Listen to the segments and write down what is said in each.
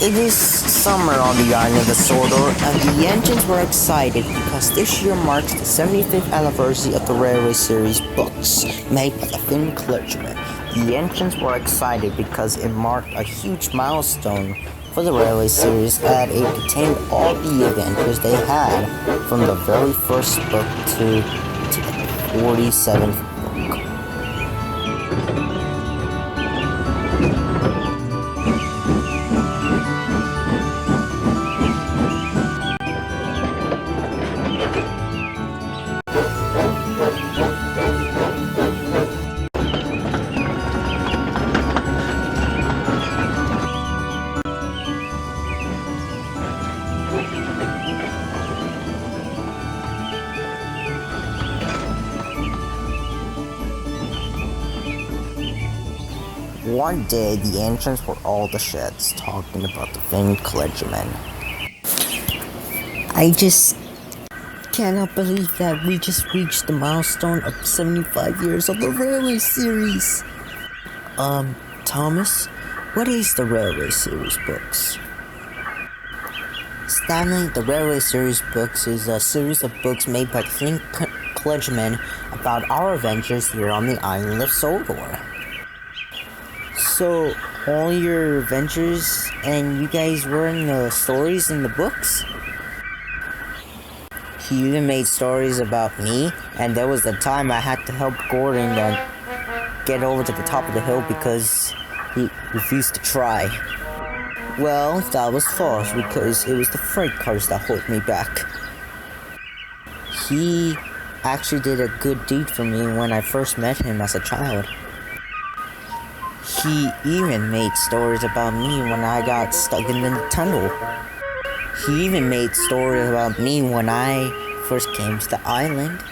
It is summer on the island of the Sodor, and the engines were excited because this year marks the 75th anniversary of the Railway Series books made by the Finn clergyman. The engines were excited because it marked a huge milestone for the Railway Series, and it contained all the adventures they had from the very first book to the 47th book. One day, the entrance were all the sheds talking about the Finn clergyman. I just cannot believe that we just reached the milestone of 75 years of the Railway Series. Thomas, what is the Railway Series books? Stanley, the Railway Series books is a series of books made by the Finn clergyman about our adventures here on the island of Sodor. So, all your adventures, and you guys were in the stories in the books? He even made stories about me, and there was the time I had to help Gordon get over to the top of the hill because he refused to try. Well, that was false because it was the freight cars that held me back. He actually did a good deed for me when I first met him as a child. He even made stories about me when I got stuck in the tunnel. He even made stories about me when I first came to the island.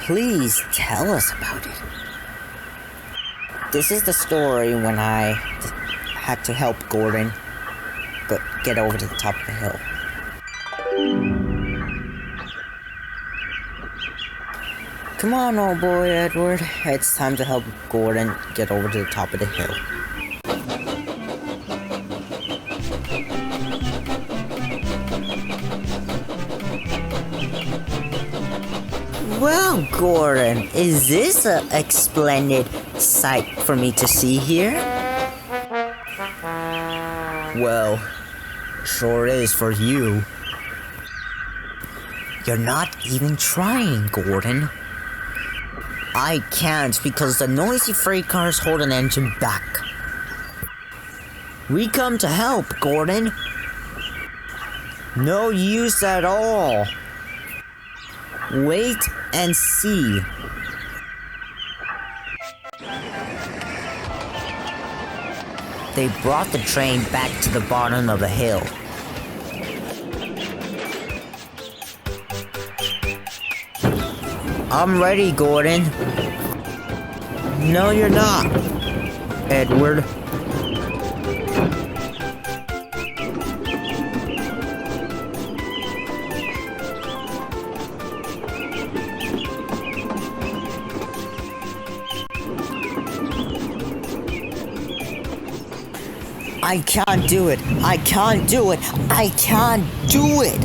Please tell us about it. This is the story when I had to help Gordon get over to the top of the hill. Come on, old boy Edward. It's time to help Gordon get over to the top of the hill. Well, Gordon, is this a splendid sight for me to see here? Well, sure is for you. You're not even trying, Gordon. I can't because the noisy freight cars hold an engine back. We come to help, Gordon. No use at all. Wait and see. They brought the train back to the bottom of the hill. I'm ready, Gordon. No, you're not, Edward. I can't do it. I can't do it. I can't do it.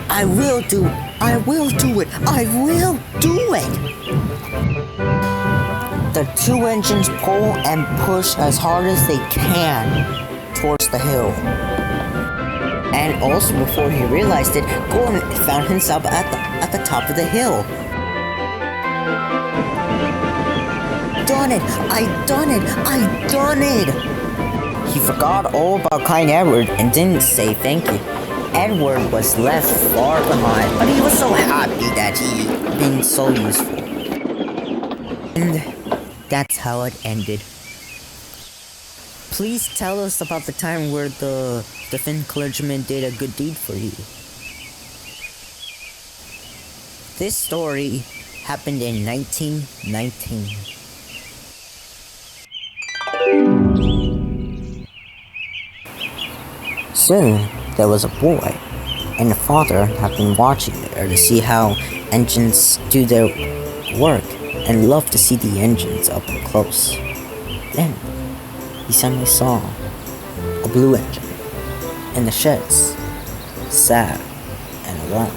I will do it. I will do it. I will do it. The two engines pull and push as hard as they can towards the hill. And also before he realized it, Gordon found himself at the top of the hill. done it! I done it! I done it! He forgot all about kind Edward and didn't say thank you. Edward was left far behind, but he was so happy that he'd been so useful. And that's how it ended. Please tell us about the time where the Finn clergyman did a good deed for you. This story happened in 1919. Soon, there was a boy, and the father had been watching there to see how engines do their work, and loved to see the engines up close. Then, he suddenly saw a blue engine in the sheds, sad and alone.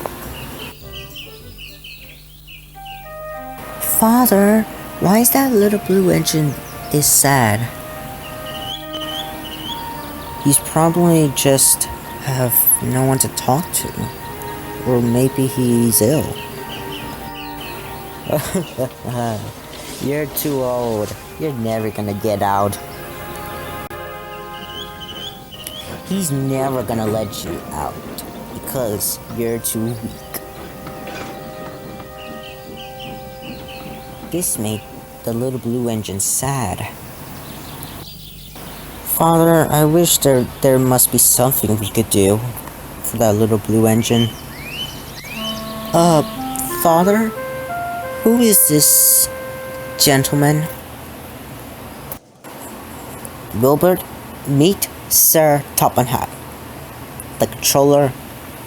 Father, why is that little blue engine is sad? He's probably just have no one to talk to, or maybe he's ill. You're too old. You're never gonna get out. He's never gonna let you out because you're too weak. This made the little blue engine sad. Father, I wish there must be something we could do for that little blue engine. Father? Who is this gentleman? Wilbert, meet Sir Toppenhat, the controller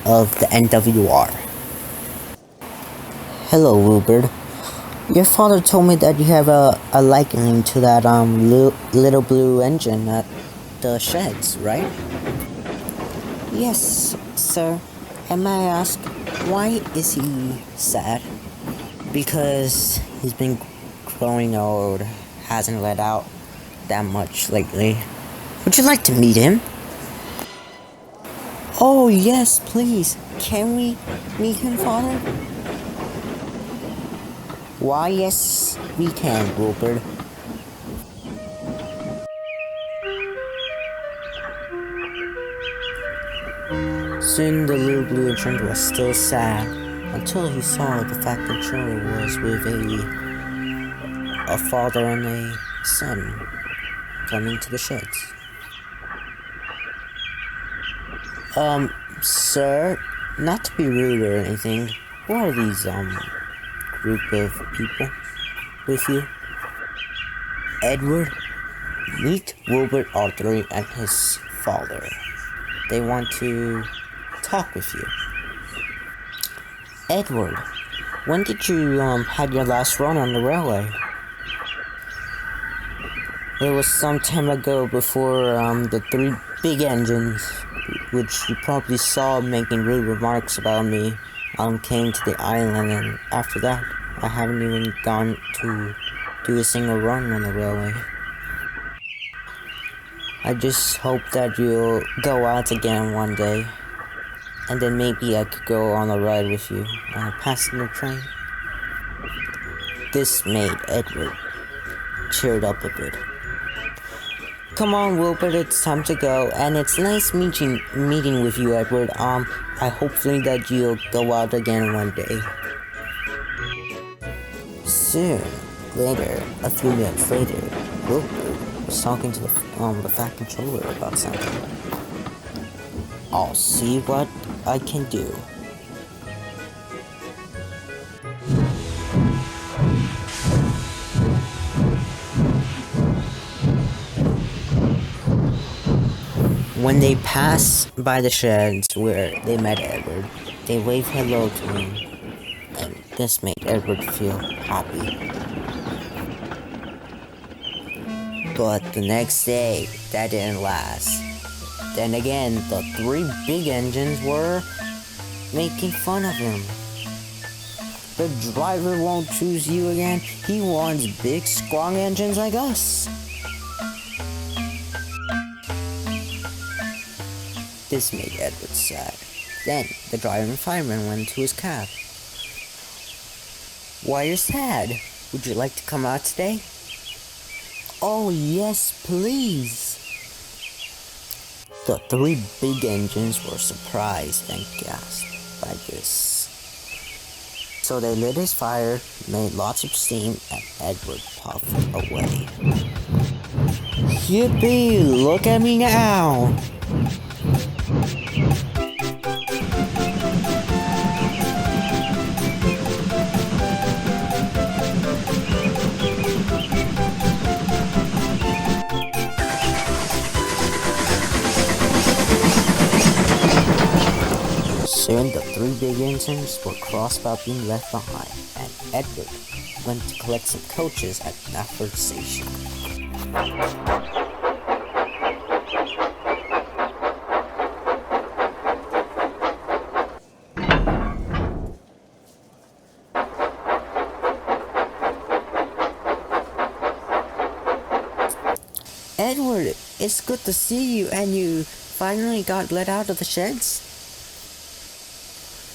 of the NWR. Hello, Wilbert. Your father told me that you have a liking to that little blue engine at the sheds, right? Yes, sir. And may I ask, why is he sad? Because he's been growing old, hasn't let out that much lately. Would you like to meet him? Oh yes, please. Can we meet him, Father? Why yes, we can, Wilbert. Soon the little blue engine was still sad, until he saw the fat controller was with a father and a son coming to the sheds. Sir, not to be rude or anything, who are these, group of people with you? Edward, meet Wilbert Arthur and his father. They want to talk with you. Edward, when did you had your last run on the railway? It was some time ago, before the 3 big engines, which you probably saw making rude remarks about me, came to the island, and after that, I haven't even gone to do a single run on the railway. I just hope that you'll go out again one day, and then maybe I could go on a ride with you on a passenger train. This made Edward cheered up a bit. Come on, Wilbert, it's time to go, and it's nice meeting with you, Edward. I hopefully that you'll go out again one day. Soon, later, a few minutes later, Wilbert was talking to the fat controller about something. I'll see what I can do. When they passed by the sheds where they met Edward, they waved hello to him, and this made Edward feel happy. But the next day, that didn't last. Then again, the 3 big engines were making fun of him. The driver won't choose you again. He wants big, strong engines like us. This made Edward sad. Then, the driver and fireman went to his cab. Why, you're sad. Would you like to come out today? Oh yes, please. The three big engines were surprised and gasped by this. So they lit his fire, made lots of steam, and Edward puffed away. Yippee! Look at me now! Soon the three big engines were crossed about being left behind, and Edward went to collect some coaches at Nafford Station. Edward, it's good to see you, and you finally got let out of the sheds?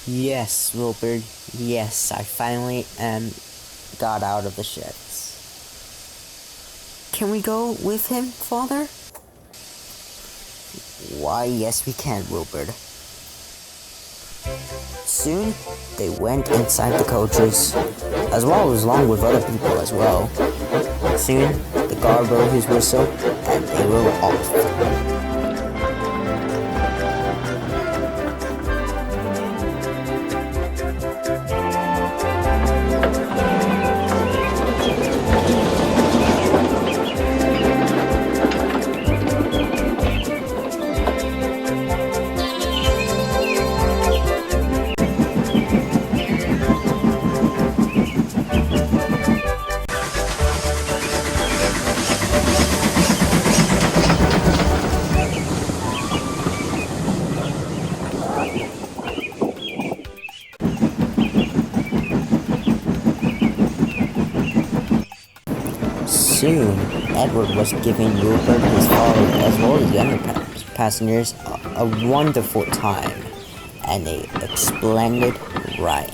Yes, Wilbur, yes, I finally got out of the sheds. Can we go with him, Father? Why, yes we can, Wilbur. Soon, they went inside the coaches, as well as along with other people as well. Soon, the guard blew his whistle, and they were off. Soon, Edward was giving Rupert, his father, as well as the other passengers, a wonderful time, and a splendid ride.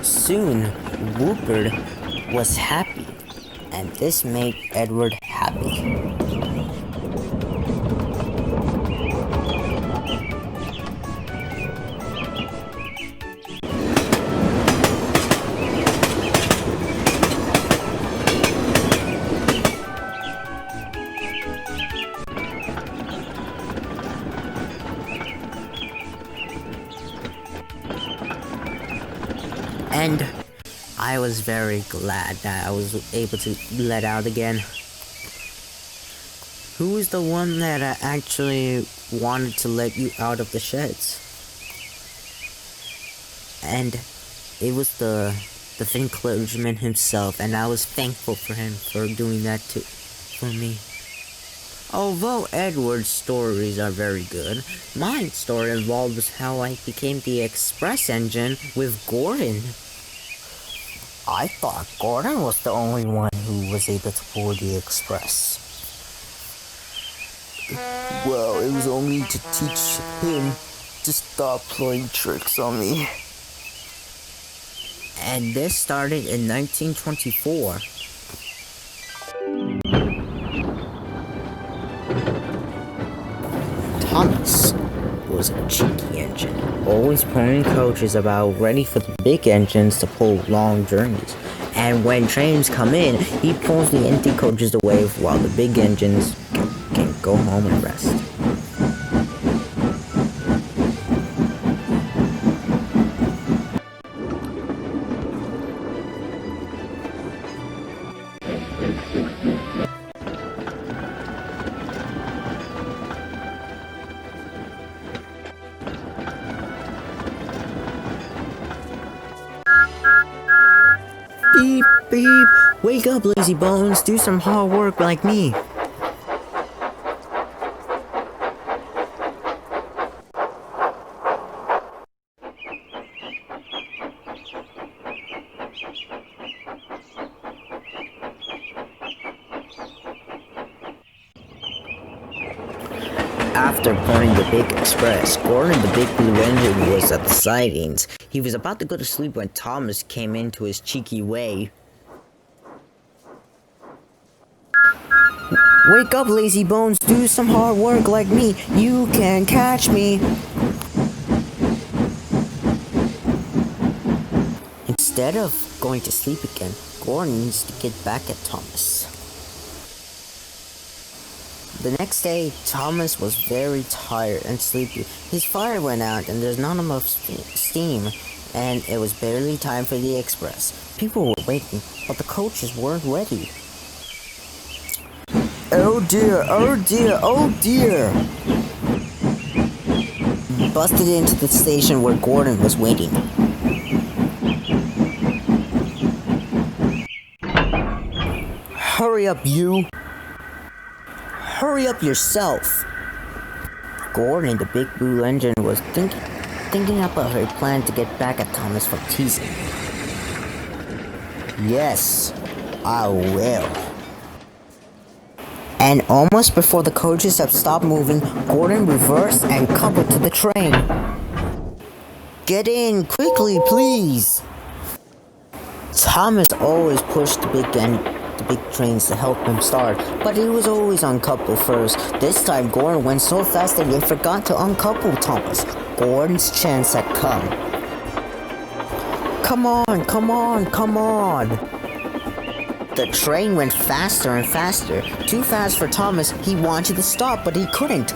Soon, Rupert was happy, and this made Edward happy. And I was very glad that I was able to let out again. Who was the one that actually wanted to let you out of the sheds? And it was the thin clergyman himself, and I was thankful for him for doing that for me. Although Edward's stories are very good, my story involves how I became the express engine with Gordon. I thought Gordon was the only one who was able to pull the express. Well, it was only to teach him to stop playing tricks on me. And this started in 1924. Thomas was a cheeky engine, always pulling coaches about ready for the big engines to pull long journeys. And when trains come in, he pulls the empty coaches away while the big engines can go home and rest. Beep, beep. Wake up, lazy bones. Do some hard work like me. After boarding the big express, Gordon the big blue engine was at the sidings. He was about to go to sleep when Thomas came into his cheeky way. Wake up, lazy bones, do some hard work like me. You can catch me. Instead of going to sleep again, Gordon needs to get back at Thomas. The next day, Thomas was very tired and sleepy. His fire went out and there's not enough steam, and it was barely time for the express. People were waiting, but the coaches weren't ready. Oh dear, oh dear, oh dear! Busted into the station where Gordon was waiting. Hurry up, you! Hurry up yourself! Gordon, the big blue engine, was thinking about her plan to get back at Thomas for teasing. Yes, I will. And almost before the coaches have stopped moving, Gordon reversed and coupled to the train. Get in, quickly, please! Thomas always pushed the big trains to help him start, but he was always uncoupled first. This time Gordon went so fast that he forgot to uncouple Thomas. Gordon's chance had come. Come on, come on, come on! The train went faster and faster. Too fast for Thomas. He wanted to stop, but he couldn't.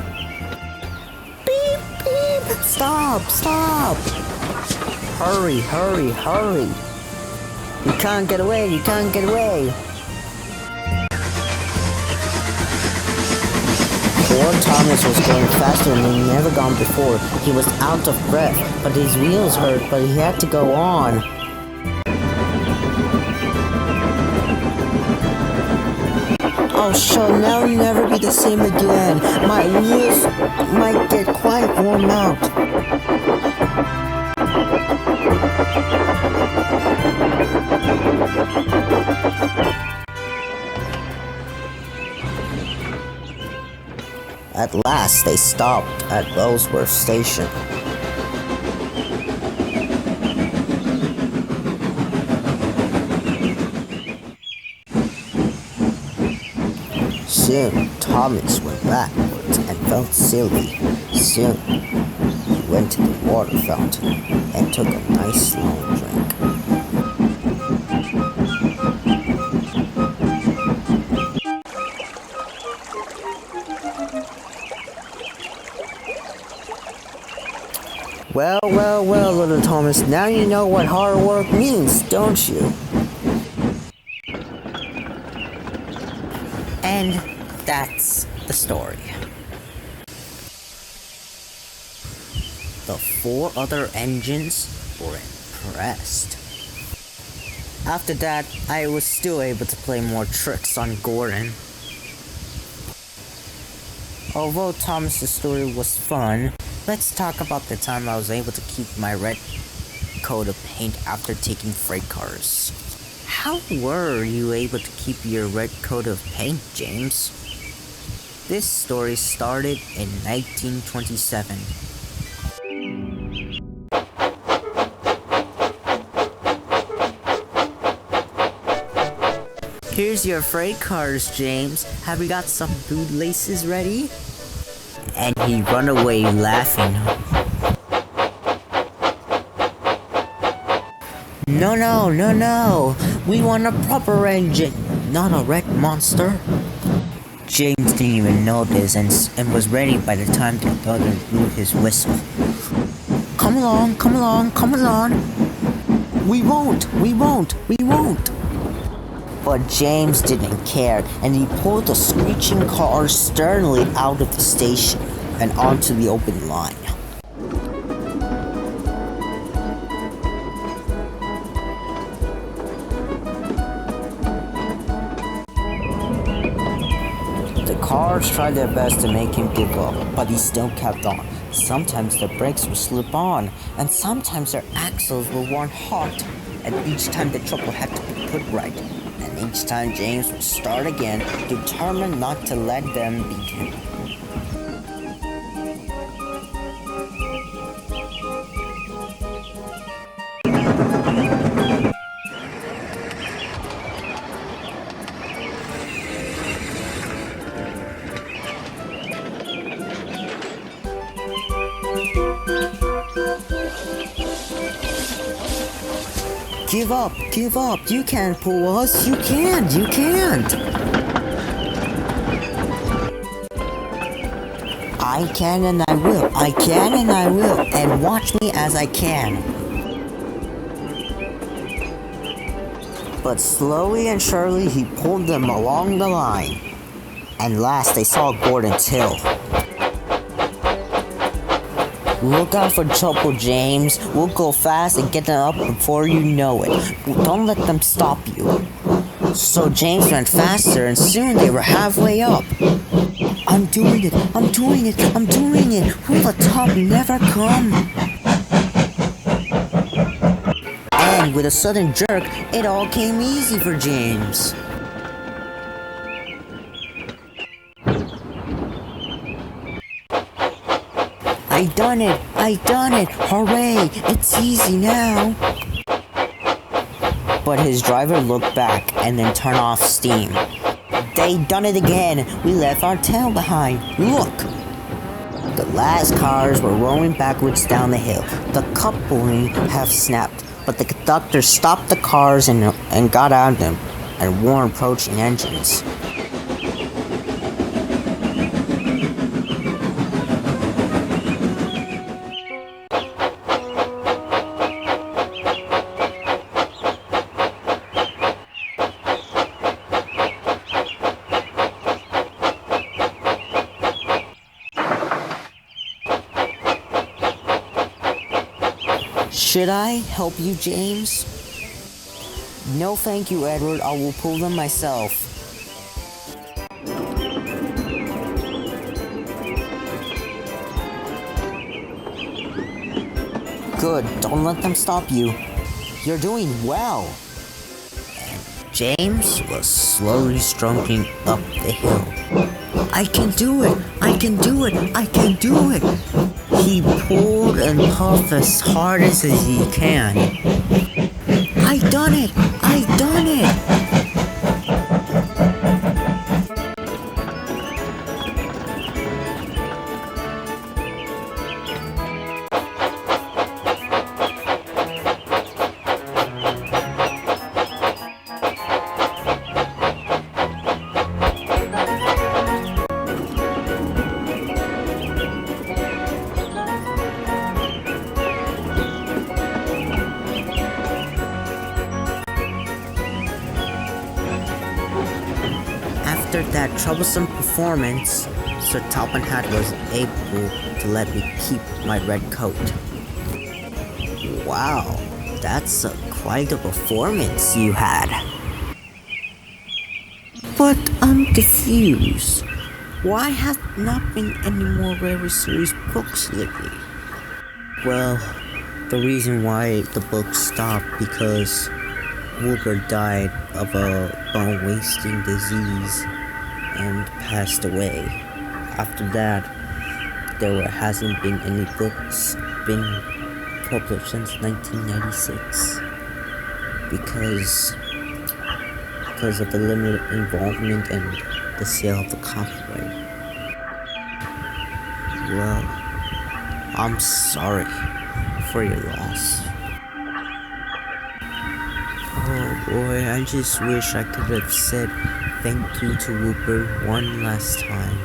Beep, beep! Stop, stop! Hurry, hurry, hurry! You can't get away, you can't get away! Poor Thomas was going faster than he'd never gone before. He was out of breath, but his wheels hurt, but he had to go on. Oh, shall now never be the same again. My wheels might get quite worn out. At last, they stopped at Wellsworth Station. Soon, Thomas went backwards and felt silly. Soon, he went to the water fountain and took a nice long drink. Well, little Thomas, now you know what hard work means, don't you? And that's the story. The 4 other engines were impressed. After that, I was still able to play more tricks on Gordon. Although Thomas's story was fun, let's talk about the time I was able to keep my red coat of paint after taking freight cars. How were you able to keep your red coat of paint, James? This story started in 1927. Here's your freight cars, James. Have you got some bootlaces ready? And he ran away laughing. No. We want a proper engine, not a red monster. James didn't even know this and was ready by the time the other blew his whistle. Come along. We won't. But James didn't care, and he pulled the screeching car sternly out of the station and onto the open line. The cars tried their best to make him give up, but he still kept on. Sometimes their brakes would slip on, and sometimes their axles were worn hot, and each time the trouble had to be put right. And each time James would start again, determined not to let them beat him. Give up, give up. You can't pull us. You can't, you can't. I can and I will. I can and I will. And watch me as I can. But slowly and surely he pulled them along the line. And last they saw Gordon's hill. Look out for trouble, James. We'll go fast and get them up before you know it. Don't let them stop you. So James went faster and soon they were halfway up. I'm doing it, I'm doing it, I'm doing it. Will the top never come? And with a sudden jerk, it all came easy for James. I done it, hooray, it's easy now. But his driver looked back and then turned off steam. They done it again, we left our tail behind, look. The last cars were rolling backwards down the hill. The coupling half snapped, but the conductor stopped the cars and got out of them and warned approaching engines. Should I help you, James? No thank you, Edward. I will pull them myself. Good. Don't let them stop you. You're doing well. And James was slowly strolling up the hill. I can do it! I can do it! I can do it! He pulled and puffed as hard as he can. I done it! I done it! After that troublesome performance, Sir Topham Hatt was able to let me keep my red coat. Wow, that's quite a performance you had. But I'm confused. Why have not been any more Rare Series books lately? Well, the reason why the book stopped because Wilbur died of a bone-wasting disease and passed away. After that, there hasn't been any books been published since 1996 because of the limited involvement and the sale of the copyright. Well, I'm sorry for your loss. Oh boy, I just wish I could have said thank you to Whooper one last time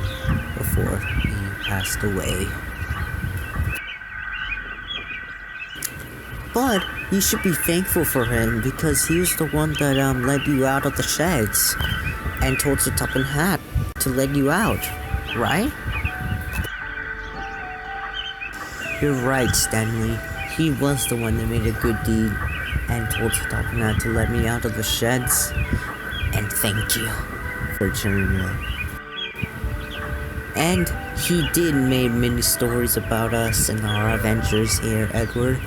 before he passed away. But you should be thankful for him because he was the one that led you out of the sheds and told Sir Topham Hatt to let you out, right? You're right, Stanley. He was the one that made a good deed and told Sir Topham Hatt to let me out of the sheds. And thank you for cheering me up. And he did make many stories about us and our adventures here, Edward.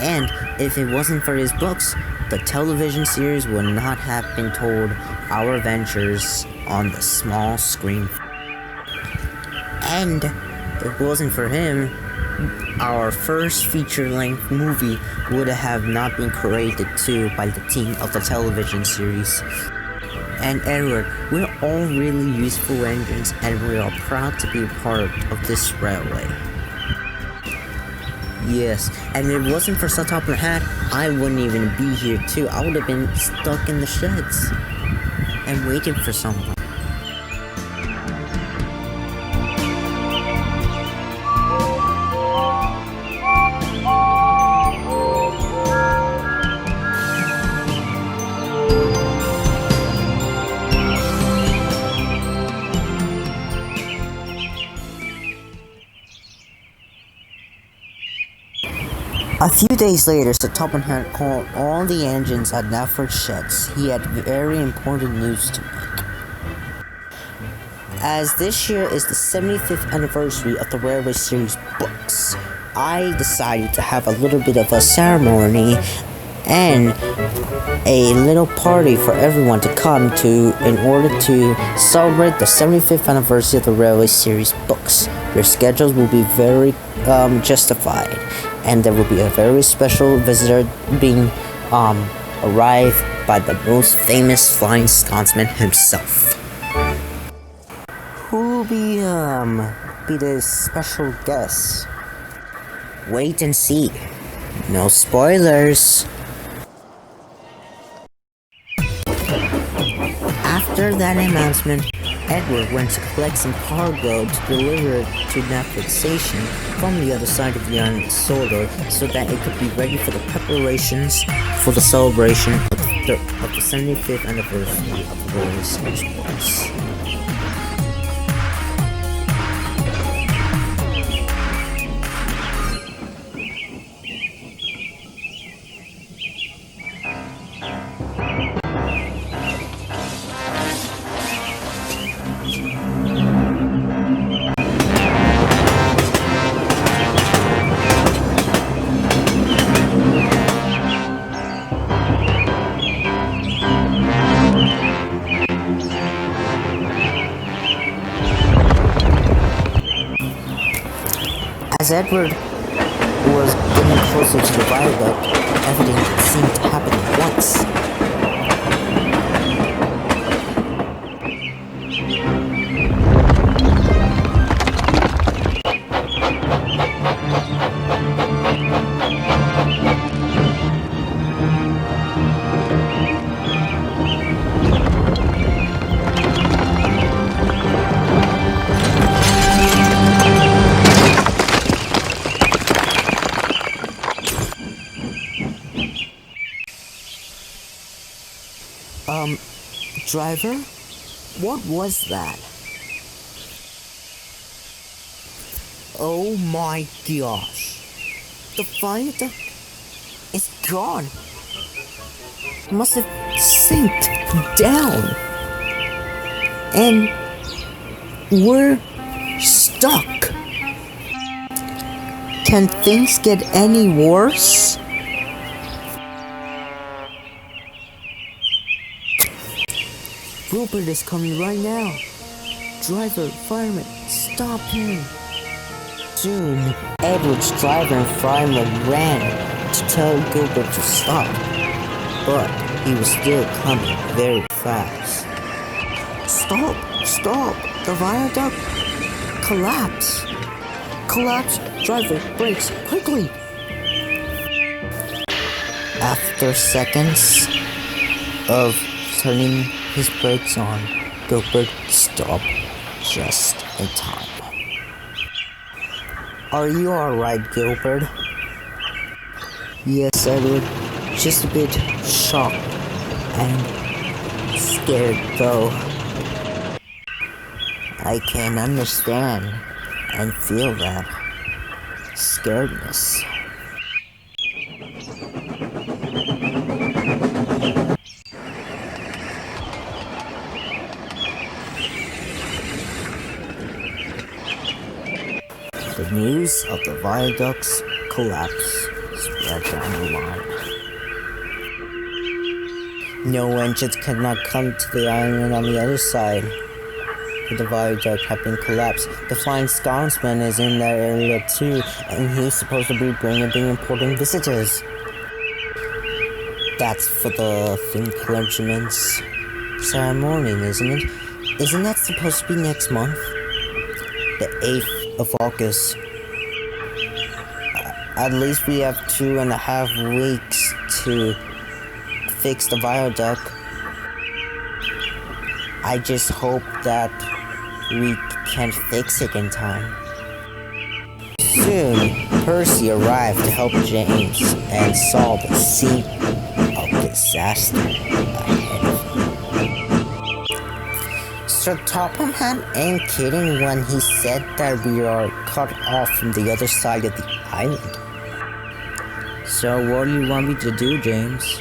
And if it wasn't for his books, the television series would not have been told our adventures on the small screen. And if it wasn't for him, our first feature-length movie would have not been created too by the team of the television series. And Edward, we're all really useful engines and we are proud to be a part of this railway. Yes, and if it wasn't for Top Hat, I wouldn't even be here too. I would have been stuck in the sheds and waiting for someone. A few days later, Satopan had called all the engines at Nafford sheds. He had very important news to make. As this year is the 75th anniversary of the Railway Series books, I decided to have a little bit of a ceremony and a little party for everyone to come to in order to celebrate the 75th anniversary of the Railway Series books. Your schedules will be very justified, and there will be a very special visitor being arrived by the most famous flying Scotsman himself. Who will be the special guest? Wait and see. No spoilers. After that announcement, Edward went to collect some cargo to deliver it to Nafford Station from the other side of the island Sodor so that it could be ready for the preparations for the celebration of the 75th anniversary of the Railway Series books. As Edward was getting closer to the viaduct, everything seemed to happen at once. Driver? What was that? Oh my gosh. The viaduct is gone. It must have sinked down. And we're stuck. Can things get any worse? Gilbert is coming right now. Driver, fireman, stop him. Soon, Edward's driver and fireman ran to tell Gilbert to stop, but he was still coming very fast. Stop! Stop! The viaduct collapse! Collapse! Driver, brakes, quickly! After seconds of turning his brakes on, Gilbert stopped just in time. Are you alright, Gilbert? Yes, Edward. Just a bit shocked and scared though. I can understand and feel that scaredness. The news of the viaduct's collapse spread down the line. No engines could not come to the island on the other side. The viaduct had been collapsed. The Flying Scotsman is in that area too, and he's supposed to be bringing the important visitors. That's for the Finn clergyman's ceremony, isn't it? Isn't that supposed to be next month? The 8th of August. At least we have 2.5 weeks to fix the viaduct. I just hope that we can fix it in time. Soon, Percy arrived to help James and saw the scene of disaster ahead of him. Sir Topham ain't kidding when he said that we are cut off from the other side of the island. So what do you want me to do, James?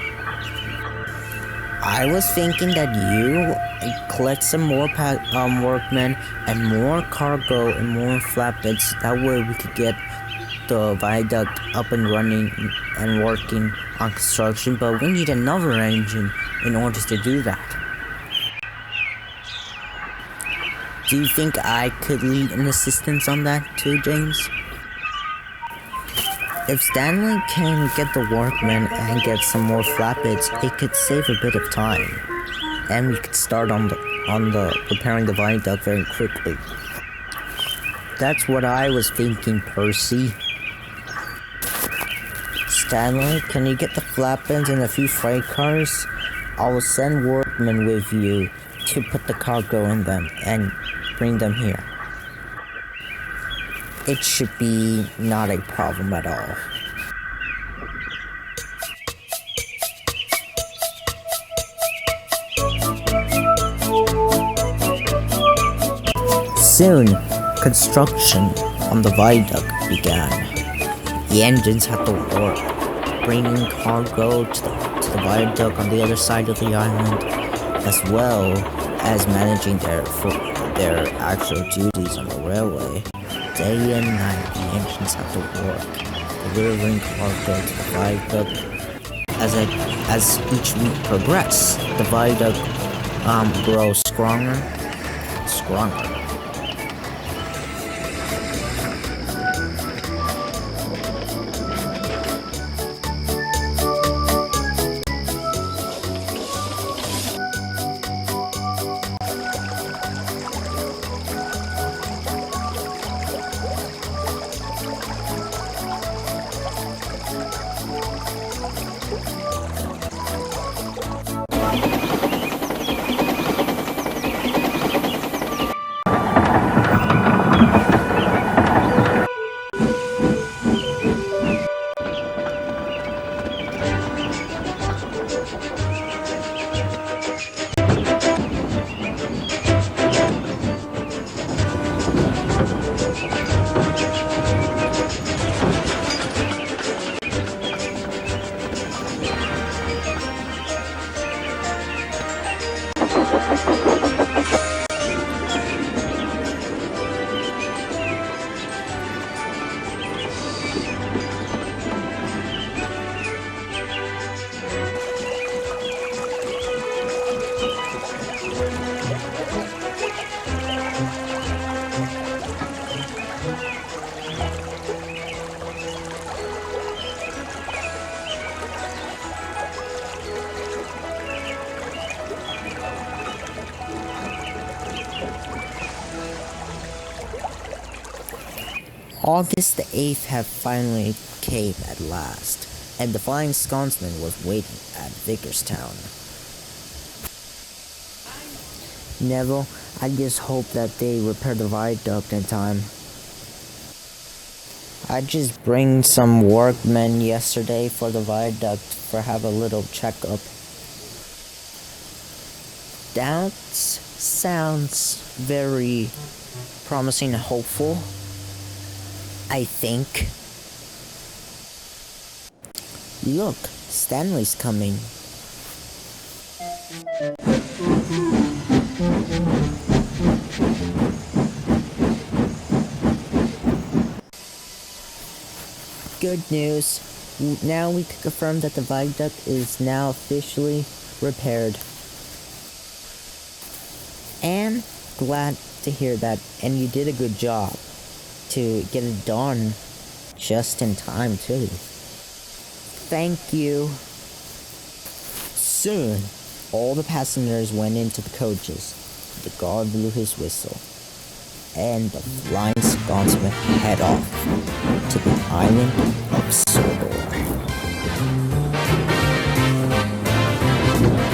I was thinking that you collect some more workmen and more cargo and more flatbeds. That way we could get the viaduct up and running and working on construction. But we need another engine in order to do that. Do you think I could lead an assistance on that too, James? If Stanley can get the workmen and get some more flatbeds, it could save a bit of time, and we could start on the preparing the viaduct very quickly. That's what I was thinking, Percy. Stanley, can you get the flatbeds and a few freight cars? I will send workmen with you to put the cargo in them and bring them here. It should be not a problem at all. Soon, construction on the viaduct began. The engines had to work, bringing cargo to the viaduct on the other side of the island, as well as managing their actual duties on the railway. Day and night, the engines had to work, delivering cargo to the viaduct. As each week progressed, the viaduct grows stronger and stronger. August the 8th had finally came at last, and the Flying Scotsman was waiting at Vicarstown. Neville, I just hope that they repair the viaduct in time. I just bring some workmen yesterday for the viaduct for have a little checkup. That sounds very promising and hopeful. I think. Look, Stanley's coming. Good news. Now we can confirm that the viaduct is now officially repaired. And glad to hear that, and you did a good job to get it done just in time too. Thank you. Soon, all the passengers went into the coaches. The guard blew his whistle. and the Flying Scotsmen head off to the island of Sodor.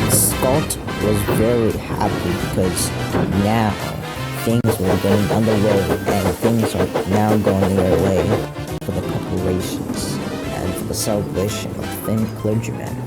Scott was very happy because now things were getting underway and things are now going their way for the preparations and for the celebration of the Finn clergyman.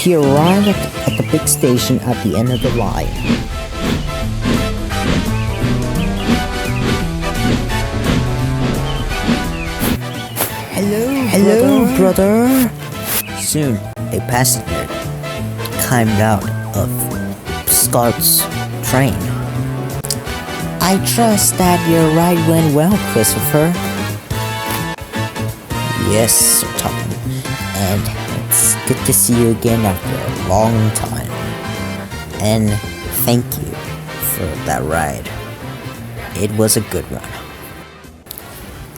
He arrived at the big station at the end of the line. Hello, brother. Soon, a passenger climbed out of Scott's train. I trust that your ride went well, Christopher. Yes, Sir Tom. And it's good to see you again after a long time. And thank you for that ride. It was a good one.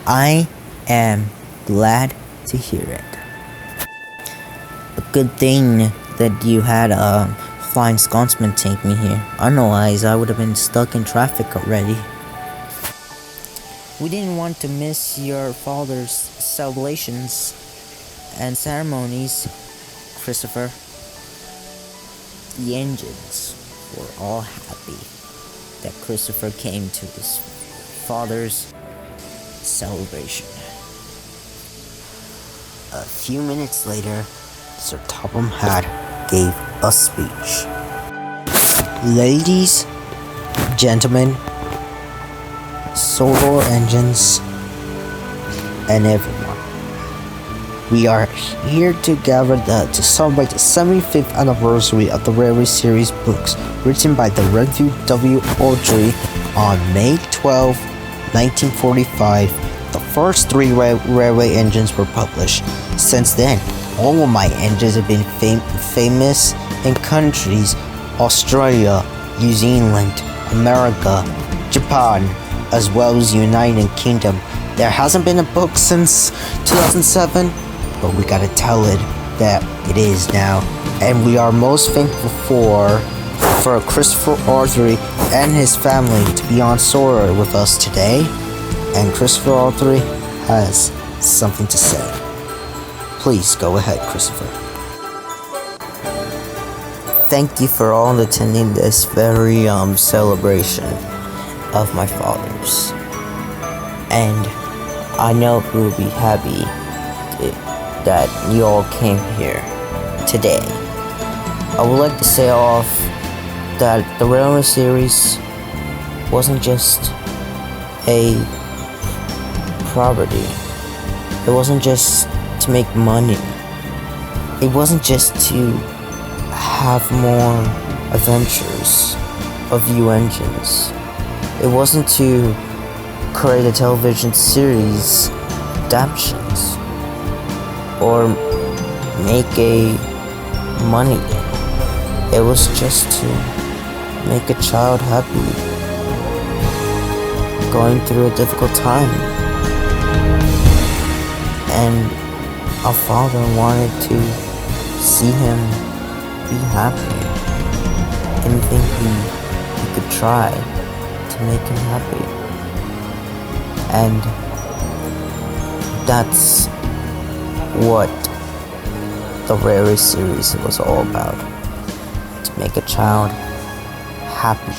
I am glad to hear it. A good thing that you had a Flying Scotsman take me here. Otherwise, I would have been stuck in traffic already. We didn't want to miss your father's celebrations and ceremonies, Christopher. The engines were all happy that Christopher came to his father's celebration. A few minutes later, Sir Topham Hatt gave a speech. Ladies, gentlemen, Sodor engines, and everyone. We are here together to celebrate the 75th anniversary of the Railway Series books written by the Redview W. Audrey on May 12, 1945. The first 3 railway engines were published. Since then, all of my engines have been famous in countries Australia, New Zealand, America, Japan, as well as United Kingdom. There hasn't been a book since 2007, but we gotta tell it that it is now. And we are most thankful for Christopher Audrey and his family to be on Sodor with us today. and Christopher Autry has something to say. Please go ahead, Christopher. Thank you for all attending this very celebration of my father's, and I know he will be happy that you all came here today. I would like to say off that the Railway series wasn't just a property. It wasn't just to make money. It wasn't just to have more adventures of new engines. It wasn't to create a television series adaptations or make a money. It was just to make a child happy going through a difficult time, and our father wanted to see him be happy. Anything he could try to make him happy, and that's what the Railway series was all about. To make a child happy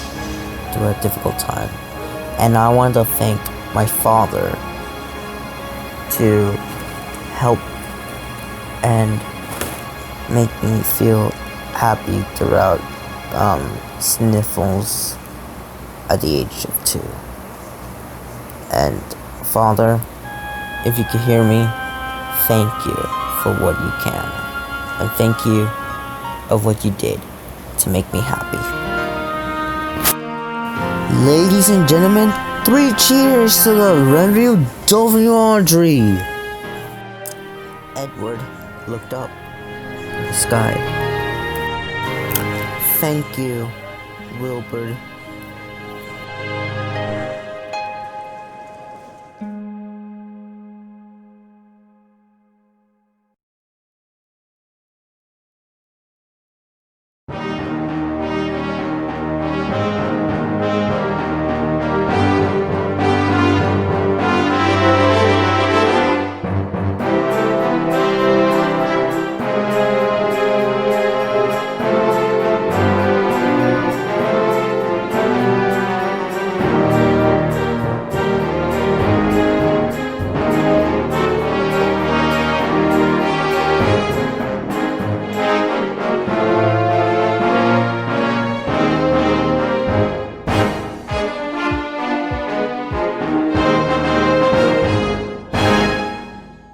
through a difficult time. And I want to thank my father to help and make me feel happy throughout sniffles at the age of 2. And Father, if you could hear me, thank you for what you can, and thank you of what you did to make me happy. Ladies and gentlemen, 3 cheers to the Review W. Audrey. Edward looked up in the sky. Thank you, Wilbur.